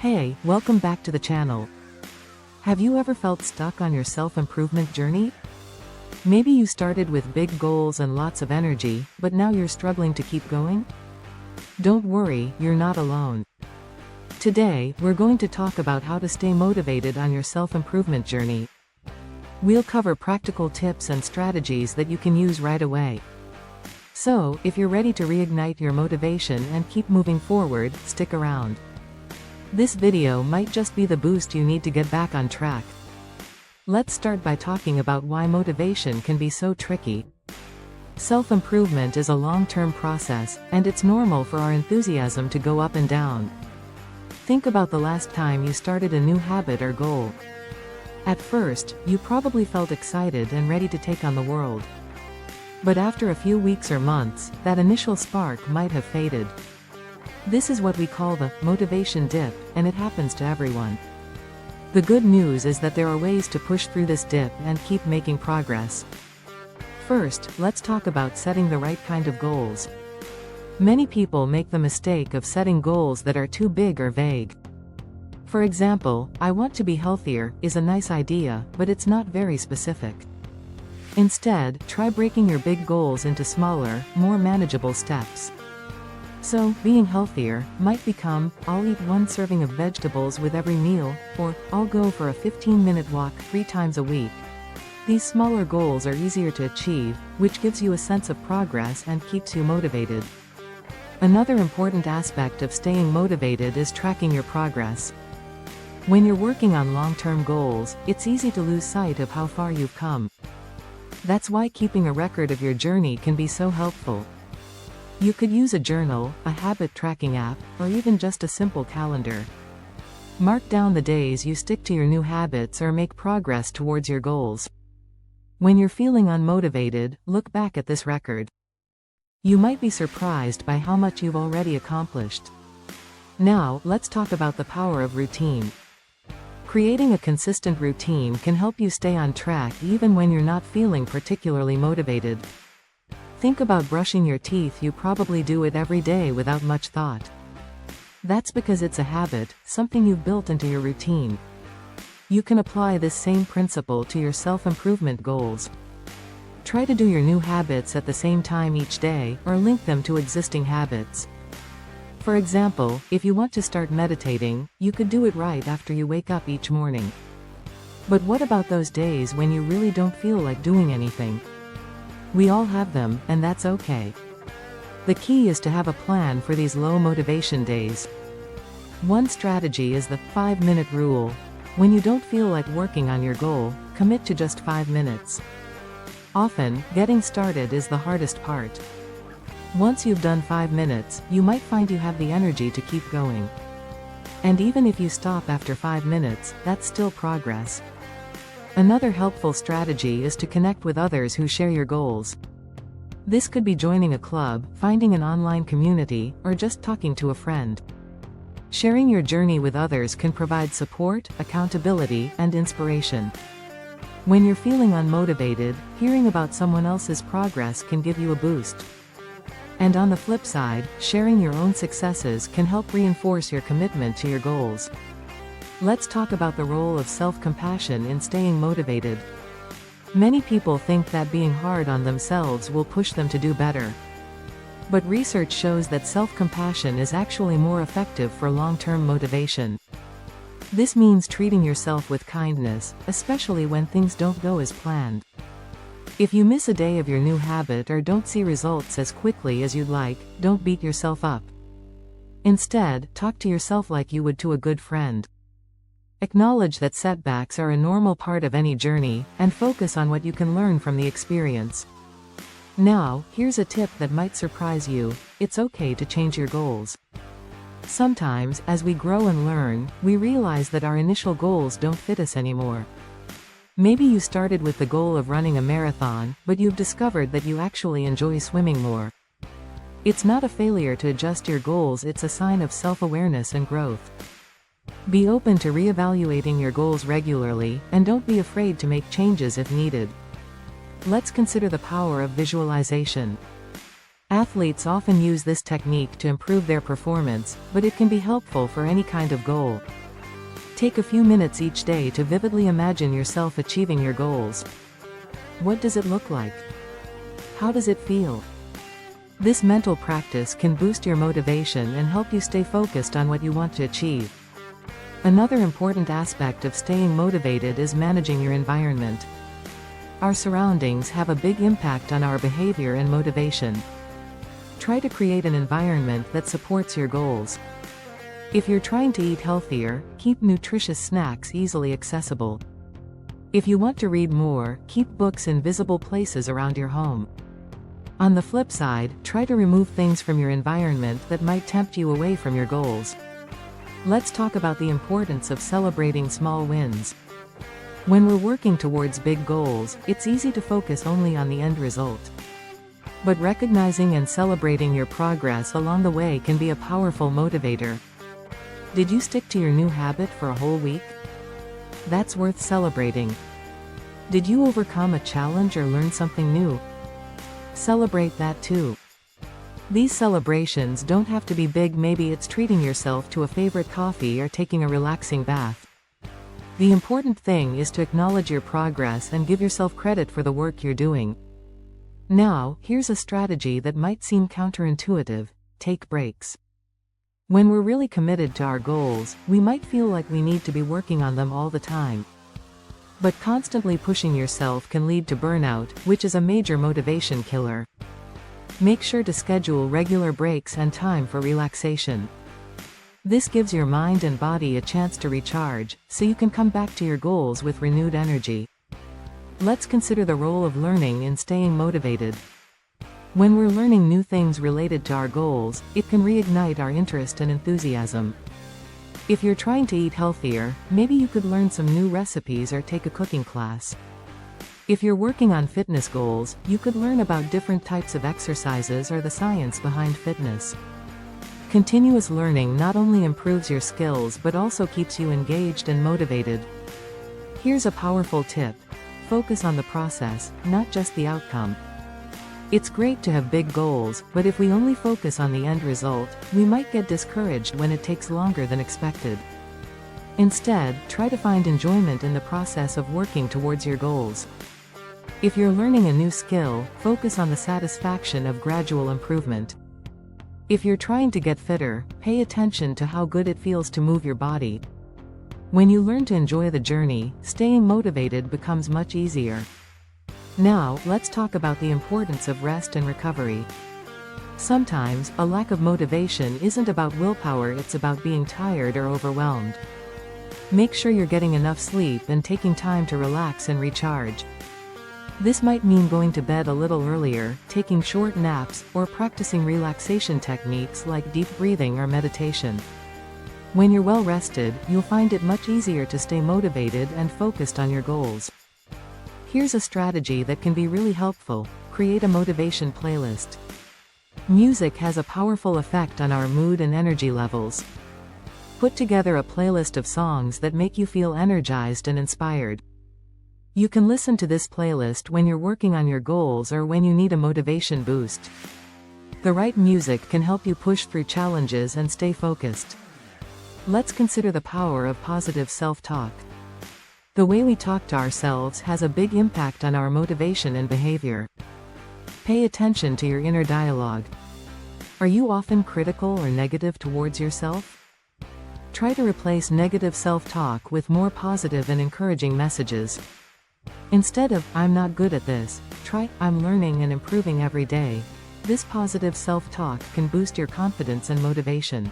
Hey, welcome back to the channel. Have you ever felt stuck on your self-improvement journey? Maybe you started with big goals and lots of energy, but now you're struggling to keep going? Don't worry, you're not alone. Today, we're going to talk about how to stay motivated on your self-improvement journey. We'll cover practical tips and strategies that you can use right away. So, if you're ready to reignite your motivation and keep moving forward, stick around. This video might just be the boost you need to get back on track. Let's start by talking about why motivation can be so tricky. Self-improvement is a long-term process, and it's normal for our enthusiasm to go up and down. Think about the last time you started a new habit or goal. At first, you probably felt excited and ready to take on the world. But after a few weeks or months, that initial spark might have faded. This is what we call the motivation dip, and it happens to everyone. The good news is that there are ways to push through this dip and keep making progress. First, let's talk about setting the right kind of goals. Many people make the mistake of setting goals that are too big or vague. For example, I want to be healthier is a nice idea, but it's not very specific. Instead, try breaking your big goals into smaller, more manageable steps. So, being healthier might become, I'll eat one serving of vegetables with every meal, or, I'll go for a 15-minute walk 3 times a week. These smaller goals are easier to achieve, which gives you a sense of progress and keeps you motivated. Another important aspect of staying motivated is tracking your progress. When you're working on long-term goals, it's easy to lose sight of how far you've come. That's why keeping a record of your journey can be so helpful. You could use a journal, a habit tracking app, or even just a simple calendar. Mark down the days you stick to your new habits or make progress towards your goals. When you're feeling unmotivated, look back at this record. You might be surprised by how much you've already accomplished. Now, let's talk about the power of routine. Creating a consistent routine can help you stay on track even when you're not feeling particularly motivated. Think about brushing your teeth. You probably do it every day without much thought. That's because it's a habit, something you've built into your routine. You can apply this same principle to your self-improvement goals. Try to do your new habits at the same time each day, or link them to existing habits. For example, if you want to start meditating, you could do it right after you wake up each morning. But what about those days when you really don't feel like doing anything? We all have them, and that's okay. The key is to have a plan for these low motivation days. One strategy is the 5-minute rule. When you don't feel like working on your goal, commit to just 5 minutes. Often, getting started is the hardest part. Once you've done 5 minutes, you might find you have the energy to keep going. And even if you stop after 5 minutes, that's still progress. Another helpful strategy is to connect with others who share your goals. This could be joining a club, finding an online community, or just talking to a friend. Sharing your journey with others can provide support, accountability, and inspiration. When you're feeling unmotivated, hearing about someone else's progress can give you a boost. And on the flip side, sharing your own successes can help reinforce your commitment to your goals. Let's talk about the role of self-compassion in staying motivated. Many people think that being hard on themselves will push them to do better. But research shows that self-compassion is actually more effective for long-term motivation. This means treating yourself with kindness, especially when things don't go as planned. If you miss a day of your new habit or don't see results as quickly as you'd like, don't beat yourself up. Instead, talk to yourself like you would to a good friend. Acknowledge that setbacks are a normal part of any journey, and focus on what you can learn from the experience. Now, here's a tip that might surprise you: it's okay to change your goals. Sometimes, as we grow and learn, we realize that our initial goals don't fit us anymore. Maybe you started with the goal of running a marathon, but you've discovered that you actually enjoy swimming more. It's not a failure to adjust your goals, it's a sign of self-awareness and growth. Be open to reevaluating your goals regularly, and don't be afraid to make changes if needed. Let's consider the power of visualization. Athletes often use this technique to improve their performance, but it can be helpful for any kind of goal. Take a few minutes each day to vividly imagine yourself achieving your goals. What does it look like? How does it feel? This mental practice can boost your motivation and help you stay focused on what you want to achieve. Another important aspect of staying motivated is managing your environment. Our surroundings have a big impact on our behavior and motivation. Try to create an environment that supports your goals. If you're trying to eat healthier, keep nutritious snacks easily accessible. If you want to read more, keep books in visible places around your home. On the flip side, try to remove things from your environment that might tempt you away from your goals. Let's talk about the importance of celebrating small wins. When we're working towards big goals, it's easy to focus only on the end result. But recognizing and celebrating your progress along the way can be a powerful motivator. Did you stick to your new habit for a whole week? That's worth celebrating. Did you overcome a challenge or learn something new? Celebrate that too. These celebrations don't have to be big. Maybe it's treating yourself to a favorite coffee or taking a relaxing bath. The important thing is to acknowledge your progress and give yourself credit for the work you're doing. Now, here's a strategy that might seem counterintuitive: take breaks. When we're really committed to our goals, we might feel like we need to be working on them all the time. But constantly pushing yourself can lead to burnout, which is a major motivation killer. Make sure to schedule regular breaks and time for relaxation. This gives your mind and body a chance to recharge, so you can come back to your goals with renewed energy. Let's consider the role of learning in staying motivated. When we're learning new things related to our goals, it can reignite our interest and enthusiasm. If you're trying to eat healthier, maybe you could learn some new recipes or take a cooking class. If you're working on fitness goals, you could learn about different types of exercises or the science behind fitness. Continuous learning not only improves your skills but also keeps you engaged and motivated. Here's a powerful tip: focus on the process, not just the outcome. It's great to have big goals, but if we only focus on the end result, we might get discouraged when it takes longer than expected. Instead, try to find enjoyment in the process of working towards your goals. If you're learning a new skill, focus on the satisfaction of gradual improvement. If you're trying to get fitter, pay attention to how good it feels to move your body. When you learn to enjoy the journey, staying motivated becomes much easier. Now, let's talk about the importance of rest and recovery. Sometimes, a lack of motivation isn't about willpower, it's about being tired or overwhelmed. Make sure you're getting enough sleep and taking time to relax and recharge. This might mean going to bed a little earlier, taking short naps, or practicing relaxation techniques like deep breathing or meditation. When you're well rested, you'll find it much easier to stay motivated and focused on your goals. Here's a strategy that can be really helpful: create a motivation playlist. Music has a powerful effect on our mood and energy levels. Put together a playlist of songs that make you feel energized and inspired. You can listen to this playlist when you're working on your goals or when you need a motivation boost. The right music can help you push through challenges and stay focused. Let's consider the power of positive self-talk. The way we talk to ourselves has a big impact on our motivation and behavior. Pay attention to your inner dialogue. Are you often critical or negative towards yourself? Try to replace negative self-talk with more positive and encouraging messages. Instead of "I'm not good at this," try "I'm learning and improving every day." This positive self-talk can boost your confidence and motivation.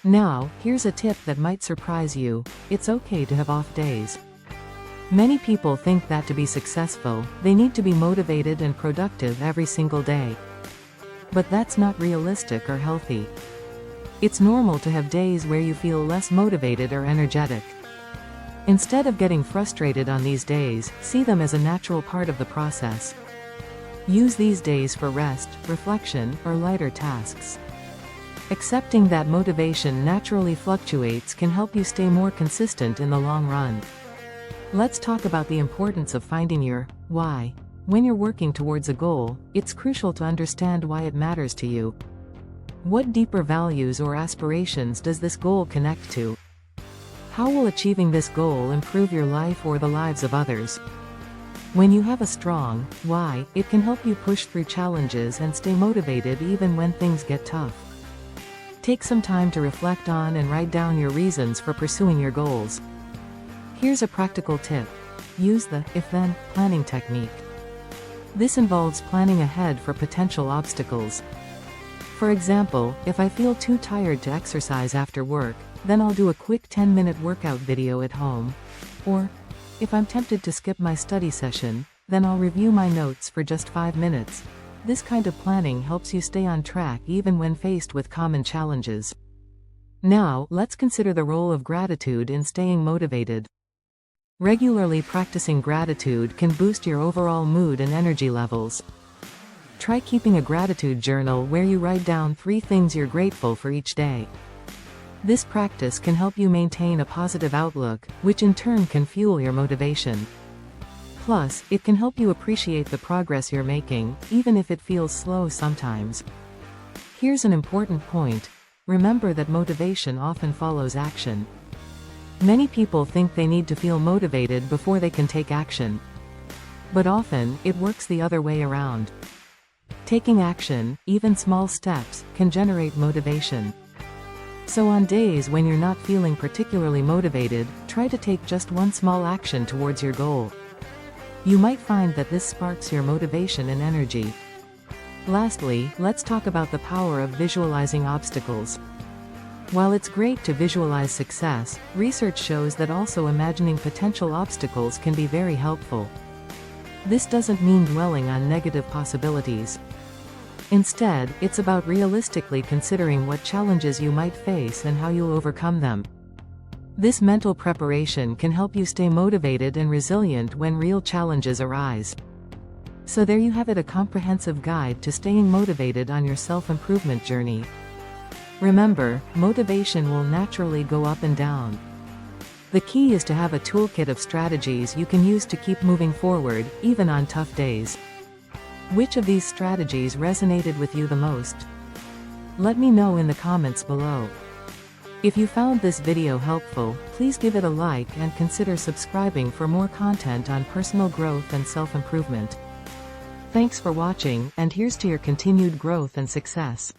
Now, here's a tip that might surprise you: it's okay to have off days. Many people think that to be successful, they need to be motivated and productive every single day. But that's not realistic or healthy. It's normal to have days where you feel less motivated or energetic. Instead of getting frustrated on these days, see them as a natural part of the process. Use these days for rest, reflection, or lighter tasks. Accepting that motivation naturally fluctuates can help you stay more consistent in the long run. Let's talk about the importance of finding your why. When you're working towards a goal, it's crucial to understand why it matters to you. What deeper values or aspirations does this goal connect to? How will achieving this goal improve your life or the lives of others? When you have a strong why, it can help you push through challenges and stay motivated even when things get tough. Take some time to reflect on and write down your reasons for pursuing your goals. Here's a practical tip. Use the if-then planning technique. This involves planning ahead for potential obstacles. For example, if I feel too tired to exercise after work, then I'll do a quick 10-minute workout video at home. Or, if I'm tempted to skip my study session, then I'll review my notes for just 5 minutes. This kind of planning helps you stay on track even when faced with common challenges. Now, let's consider the role of gratitude in staying motivated. Regularly practicing gratitude can boost your overall mood and energy levels. Try keeping a gratitude journal where you write down 3 things you're grateful for each day. This practice can help you maintain a positive outlook, which in turn can fuel your motivation. Plus, it can help you appreciate the progress you're making, even if it feels slow sometimes. Here's an important point. Remember that motivation often follows action. Many people think they need to feel motivated before they can take action. But often, it works the other way around. Taking action, even small steps, can generate motivation. So on days when you're not feeling particularly motivated, try to take just one small action towards your goal. You might find that this sparks your motivation and energy. Lastly, let's talk about the power of visualizing obstacles. While it's great to visualize success, research shows that also imagining potential obstacles can be very helpful. This doesn't mean dwelling on negative possibilities. Instead, it's about realistically considering what challenges you might face and how you'll overcome them. This mental preparation can help you stay motivated and resilient when real challenges arise. So there you have it, a comprehensive guide to staying motivated on your self-improvement journey. Remember, motivation will naturally go up and down. The key is to have a toolkit of strategies you can use to keep moving forward, even on tough days. Which of these strategies resonated with you the most? Let me know in the comments below. If you found this video helpful, please give it a like and consider subscribing for more content on personal growth and self-improvement. Thanks for watching, and here's to your continued growth and success.